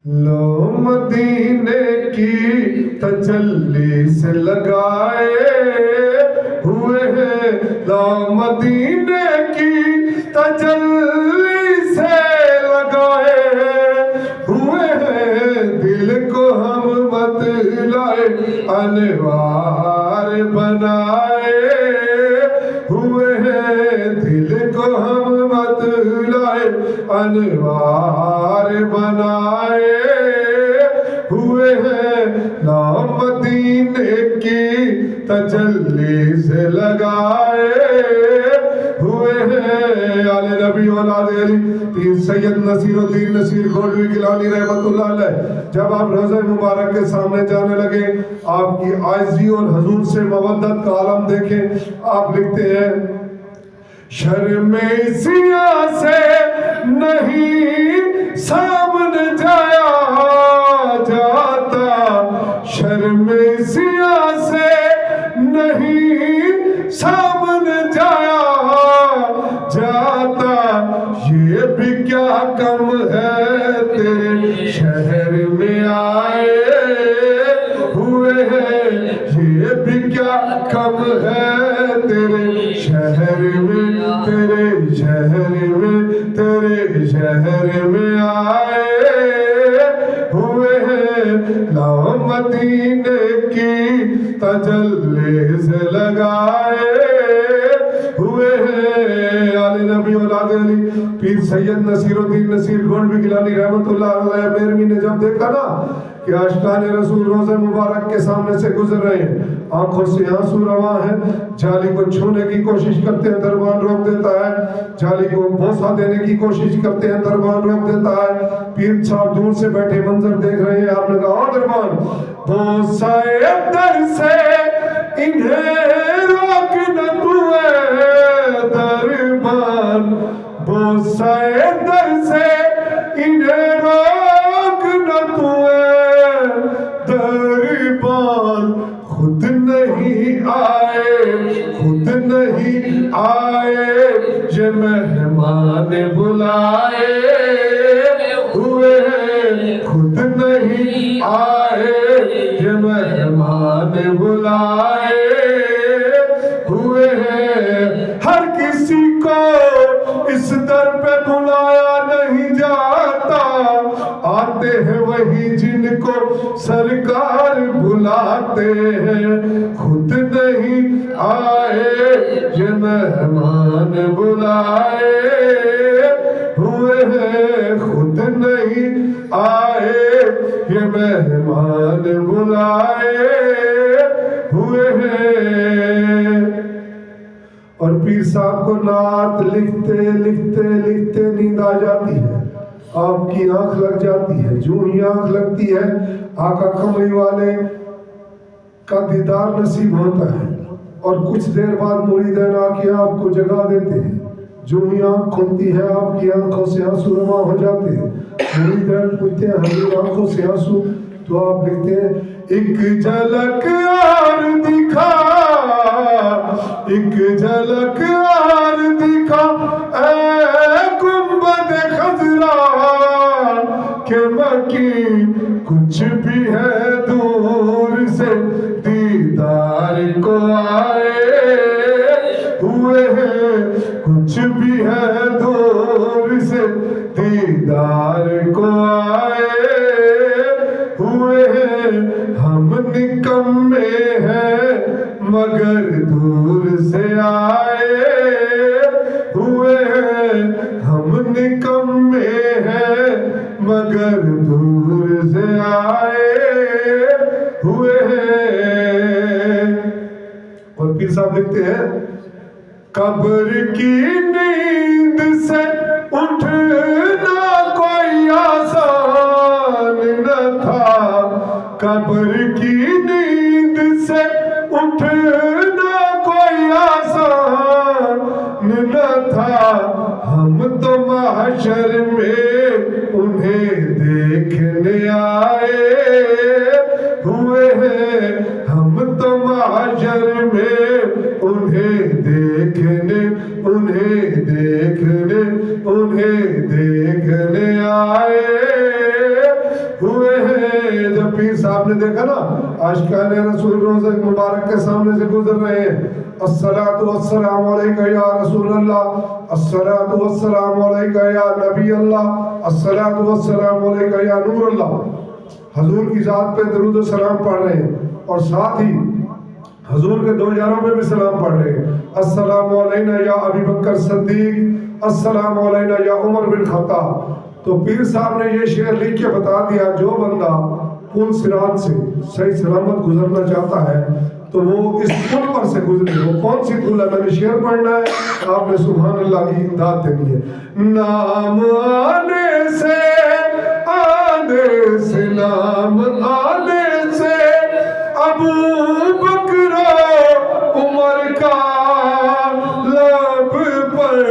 لو مدینے کی تجلی سے لگائے ہوئے ہیں، لو مدینے کی تجلی سے لگائے ہوئے ہیں، دل کو ہم بتلائے انوار بنائے ہوئے ہیں، دل کو ہم بتلائے انوار بنائے ہوئے ہیں، نام مدینے کی تجلی سے لگائے ہوئے ہیں۔ آل نبی اولاد علی پیر سید نصیر الدین نصیر گولوی گیلانی رحمت اللہ علیہ جب آپ روضہ مبارک کے سامنے جانے لگے، آپ کی عاجزی اور حضور سے مودت کا عالم دیکھیں۔ آپ لکھتے ہیں شرم سیاہ سے نہیں سامنے جایا جاتا، شرم سیاہ سے نہیں سامنے جایا جاتا، یہ بھی کیا کم ہے تیرے شہر میں آئے ہوئے ہیں، یہ بھی کیا کم ہے تیرے شہر میں، تیرے شہر میں، تیرے شہر میں آئے ہوئے ہیں، لو مدینے کی تجلی سے لگائے ہوئے ہیں۔ آل نبی اولاد علی پیر سید نصیر الدین نصیر گولوی گیلانی رحمت اللہ علیہ میروی نے جب دیکھا نا کہ عاشقان رسول روضہ مبارک کے سامنے سے گزر رہے ہیں، آنکھوں سے آنسو رواں ہیں، جالی کو چھونے کی کوشش کرتے ہیں، دربان روک دیتا ہے، جالی کو بوسہ دینے کی کوشش کرتے ہیں، دربان روک دیتا ہے۔ پیر صاحب دور سے بیٹھے منظر دیکھ رہے ہیں، آپ نے کہا او دربان بوسہ در سے انہیں روک نہ دوئے دربان، بوسہ در سے انہیں روک نہ دوئے دربان، خود نہیں آئے، خود نہیں آئے، یہ مہمان بلائے ہوئے ہیں، خود نہیں آئے، یہ مہمان بلائے ہوئے ہیں۔ ہر کسی کو اس در پہ بلایا نہیں جاتا، آتے ہیں وہی جن کو سرکار بلاتے ہیں، خود نہیں آئے، یہ مہمان بلائے ہوئے ہیں، خود نہیں آئے، یہ مہمان بلائے ہوئے ہیں۔ اور پیر صاحب کو نعت لکھتے لکھتے لکھتے نیند آ جاتی ہے، آپ کی آنکھ لگ جاتی ہے، جو ہی آنکھ لگتی ہے آقا کملی والے کا دیدار نصیب ہوتا ہے، اور کچھ دیر بعد مریدین آ کے آپ کو جگا دیتے ہیں، جو ہی آنکھ کھلتی ہے آپ کی آنکھوں سے آنسو رواں ہو جاتے ہیں، مریدین پوچھتے ہیں ہمیں آنکھوں سے آنسو، تو آپ لکھتے ہیں ایک جھلک اور دکھا، ایک جھلک اور دکھا اے گنبد خضرا کہ مکی، کچھ بھی ہے دور سے دیدار کو آئے ہوئے ہیں، کچھ بھی ہے دور سے دیدار کو آئے ہوئے ہیں، ہم نکمے ہیں مگر دور سے آئے ہوئے ہیں، ہم نکمے ہیں مگر دور سے آئے ہوئے ہیں۔ اور پیر صاحب لکھتے ہیں قبر کی نیند سے اٹھنا کوئی آسان نہ تھا، قبر کی نیند سے اٹھنا کوئی آسان نہ تھا، ہم تو محشر میں انہیں دیکھنے آئے ہوئے ہیں، ہم تو محشر میں انہیں دیکھنے آئے ہوئے ہیں. جب پیر صاحب نے دیکھا نا عاشقان رسول روزہ مبارک کے سامنے سے گزر رہے ہیں، الصلاۃ والسلام علیکہ یا رسول اللہ، الصلاۃ والسلام علیکہ یا نبی اللہ، الصلاۃ والسلام علیکہ یا نور اللہ. حضور کی ذات پہ درود و سلام پڑھ رہے ہیں اور ساتھ ہی حضور کے دو یاروں پہ بھی سلام پڑھ رہے ہیں. السلام علینا یا ابی بکر صدیق، السلام علینا یا عمر بن خطاب. تو پیر صاحب نے یہ شعر لکھ کے بتا دیا جو بندہ پل صراط سے صحیح سلامت گزرنا چاہتا ہے تو وہ اس پل پر سے گزرے. وہ کون سی پل ہے؟ میں نے شعر پڑھنا ہے، آپ نے سبحان اللہ کی امداد دینی ہے. نام آنے سے نام آنے سے ابو بکر عمر کا لب پر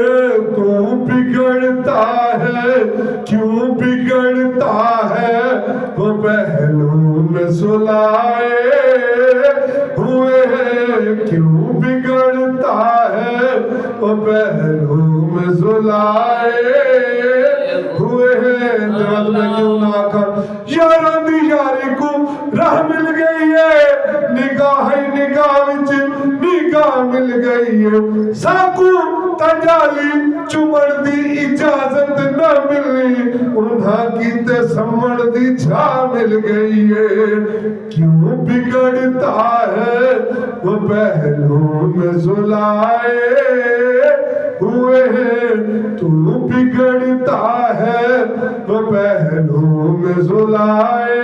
تو بگڑتا ہے، کیوں بگڑتا ہے؟ وہ پہلو میں سلائے ہوئے ہیں، کیوں بگڑتا ہے؟ وہ پہلو میں سلائے ہوئے ہیں. درد میں کیوں نہ کر یاراں دی یاری کو راہ مل گئی ہے، نگاہ نگاہ وچ نگاہ مل گئی ہے. ساکو تجالی چمڑ دی اجازت نہ ملی، انہاں کی تے سمڑ دی چھا مل گئی ہے. کیوں بگڑتا ہے؟ وہ پہلو میں سلائے ہوئے ہیں، تو بگڑتا ہے وہ پہلو میں سلائے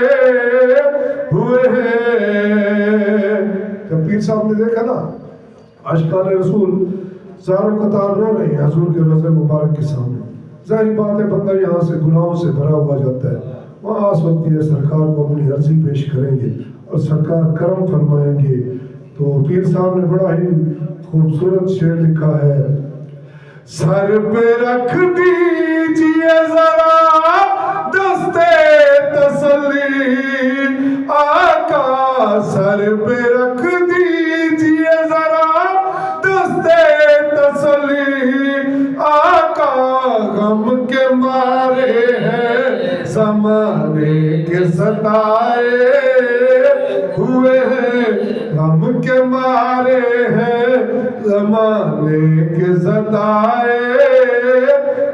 ہوئے ہیں. جب پیر صاحب نے دیکھا نا عاشقان رسول زاروں قطار رو رہے ہیں حضور کے روضہ مبارک کے سامنے، ظاہر بات ہے بندہ یہاں سے گناہوں سے بھرا ہوا جاتا ہے. وہاں آس وقت یہ سرکار کو اپنی عرضی پیش کریں گے اور سرکار کرم فرمائیں گے. تو پیر صاحب نے بڑا ہی خوبصورت شعر لکھا ہے. سر پہ رکھ دیجئے ذرا دستے تسلی آقا، سر پہ رکھ دیجئے ذرا دستے تسلی آقا. غم کے مارے ہیں زمانے کے ستائے ہوئے ہیں، غم کے مارے ہیں زمانے کے ستائے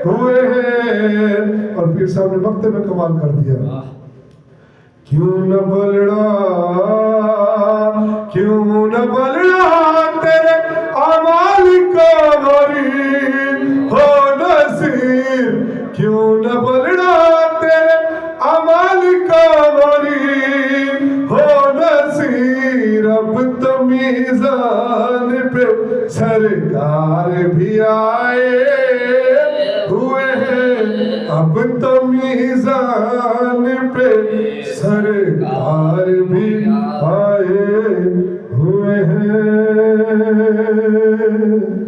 ہوئے ہیں. اور پیر صاحب نے وقت میں کمال کر دیا. کیوں نہ بلڑا تیرے اعمال کا غریب ہو نصیر، کیوں نہ بلڑا تیرے اعمال کا غریب ہو نصیر. اب تو میزان پہ سرکار بھی آئے ہوئے ہیں، اب تو میزان پہ سرکار بھی